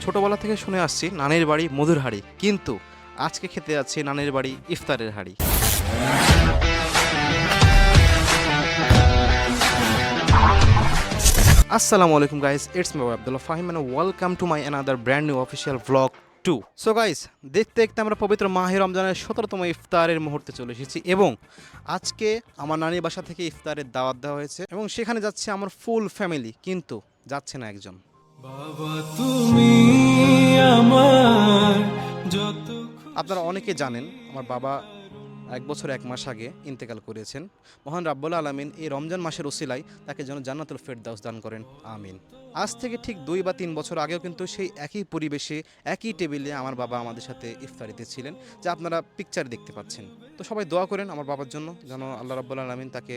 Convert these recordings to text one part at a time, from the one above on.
ছোটবেলা থেকে শুনে আসছি নানির বাড়ি মধুর হাঁড়ি, কিন্তু আজকে খেতে যাচ্ছি নানির বাড়ি ইফতারের হাঁড়ি। আসসালামু আলাইকুম guys, it's me Abdullah Fahim and welcome to my another brand new official vlog 2। So guys, দেখতে দেখতে আমরা পবিত্র মাহে রমজানের 17তম ইফতারের মুহূর্তে চলে এসেছি এবং আজকে আমার নানির বাসা থেকে ইফতারের দাওয়াত দেওয়া হয়েছে এবং সেখানে যাচ্ছে আমার ফুল ফ্যামিলি, কিন্তু যাচ্ছে না একজন। বাবা তুমি আমার যত আপনারা অনেকে জানেন আমার বাবা 1 বছর 1 মাস আগে ইন্তেকাল করেছেন। মহান রাব্বুল আলামিন এই রমজান মাসের ওসিলায় তাকে যেন জান্নাতুল ফেরদাউস দান করেন, আমিন। আজ থেকে ঠিক 2 বা 3 বছর আগেও কিন্তু সেই একই পরিবেশে একই টেবিলে আমার বাবা আমাদের সাথে ইফতারিতে ছিলেন, যা আপনারা পিকচার দেখতে পাচ্ছেন। তো সবাই দোয়া করেন আমার বাবার জন্য, যেন আল্লাহ রাব্বুল আলামিন তাকে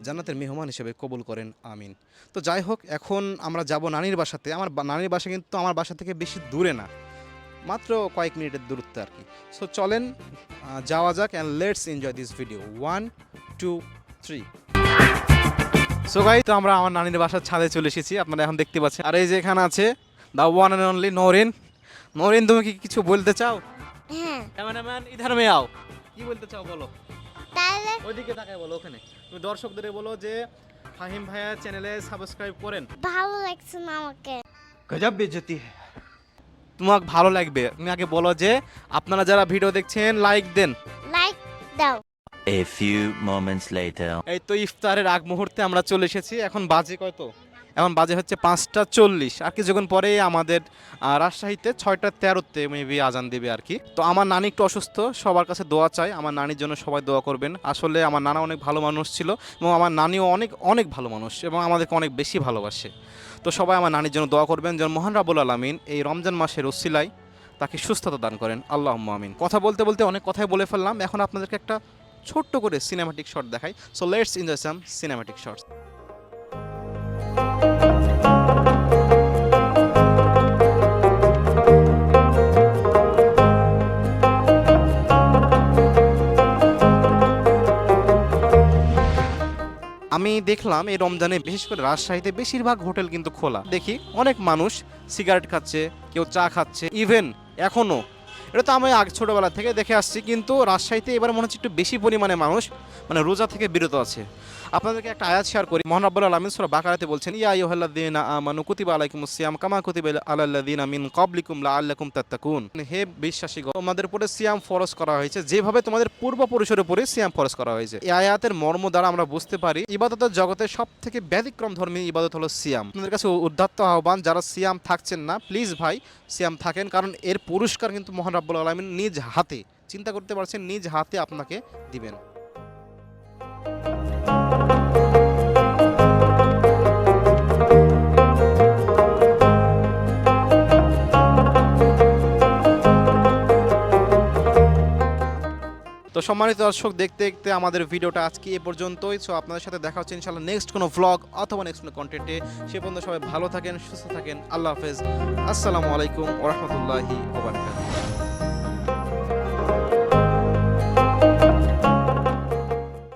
জান্নাতের মেহমান হিসেবে কবুল করেন, আমিন। তো যাই হোক, এখন আমরা যাব নানির বাসাতে। আমার নানির বাসা কিন্তু আমার বাসা থেকে বেশি দূরে না, মাত্র কয়েক মিনিটের দূরত্বে আর কি। সো চলেন যাওয়া যাক and let's enjoy this video. 1 2 3। So guys, তো আমরা আমার নানির বাসার ছাদে চলে এসেছি, আপনারা এখন দেখতে পাচ্ছেন। আর এই যে এখানে আছে the one and only Nourin. Nourin, তুমি কি কিছু বলতে চাও? হ্যাঁ, ক্যামেরাম্যান ইধার মে আও, কি বলতে চাও বলো? তাহলে ওইদিকে তাকায় বলো, ওখানে তুমি দর্শকদের বলো যে ফাহিম ভাইয়া চ্যানেলে সাবস্ক্রাইব করেন। ভালো লাগছে না আমাকে। গজব বেজতি है। তোমাকে ভালো লাগবে, তুমি আগে বলো যে আপনারা যারা ভিডিও দেখছেন লাইক দেন। লাইক দাও। A few moments later. এই তো ইফতারের আগ মুহূর্তে আমরা চলে এসেছি। এখন বাজে কত? এখন বাজে হচ্ছে 5টা 40। আর কিছুক্ষণ পরে আমাদের রাজশাহীতে 6টা 13-তে মেবি আজান দেবে আর কি। তো আমার নানি একটু অসুস্থ, সবার কাছে দোয়া চাই। আমার নানির জন্য সবাই দোয়া করবেন। আসলে আমার নানা অনেক ভালো মানুষ ছিল এবং আমার নানিও অনেক অনেক ভালো মানুষ এবং আমাদেরকে অনেক বেশি ভালোবাসে। তো সবাই আমার নানির জন্য দোয়া করবেন যেন মহান রাব্বুল আলামিন এই রমজান মাসের ওসিলায় তাকে সুস্থতা দান করেন, আল্লাহুম্মা আমিন। কথা বলতে বলতে অনেক কথাই বলে ফেললাম। এখন আপনাদেরকে একটা ছোট্ট করে সিনেম্যাটিক শট দেখাই। So let's enjoy some cinematic shots. আমি দেখলাম এই রমজানে বিশেষ করে রাজশাহীতে বেশিরভাগ হোটেল কিন্তু খোলা। দেখি অনেক মানুষ সিগারেট খাচ্ছে, কেউ চা খাচ্ছে, ইভেন এখনো। এটা তো আমি আগে ছোটবেলা থেকে দেখে আসছি, কিন্তু রাজশাহীতে এবার মনে হচ্ছে একটু বেশি পরিমাণে মানুষ মানে রোজা থেকে বিরত আছে। আপনাদেরকে একটা আয়াত শেয়ার করি। মহান রাব্বুল আলামিন সূরা বাকারাতে বলছেন, ইয়া আইয়ুহাল্লাযীনা আমানু কুতিবা আলাইকুমুস সিয়াম কামা কুতিবা আলাল্লাযীনা মিন ক্বাবলিকুম লাআল্লাকুম তাত্তাকুন। হে বিশ্বাসীগণ, তোমাদের উপরে সিয়াম ফরজ করা হয়েছে যেভাবে তোমাদের পূর্বপুরুষের উপরে সিয়াম ফরজ করা হয়েছে। এই আয়াতের মর্ম দ্বারা আমরা বুঝতে পারি ইবাদতের জগতে সবথেকে ব্যতিক্রম ধর্মী ইবাদত হলো সিয়াম। আপনাদের কাছে উদ্যত আহ্বান, যারা সিয়াম থাকছেন না প্লিজ ভাই সিয়াম থাকেন, কারণ এর পুরস্কার কিন্তু মহান রাব্বুল আলামিন নিজ হাতে, চিন্তা করতে পারছেন, নিজ হাতে আপনাকে দিবেন। তো সম্মানিত দর্শক, দেখতে দেখতে আমাদের ভিডিওটা আজকে এ পর্যন্তই। সো আপনাদের সাথে দেখা হচ্ছে ইনশাআল্লাহ নেক্সট কোনো ভ্লগ অথবা নেক্সট কোনো কন্টেন্টে। সে পর্যন্ত সবাই ভালো থাকেন, সুস্থ থাকেন। আল্লাহ হাফেজ, আসসালামু আলাইকুম ওয়া রাহমাতুল্লাহি ওয়া বারাকাতুহু।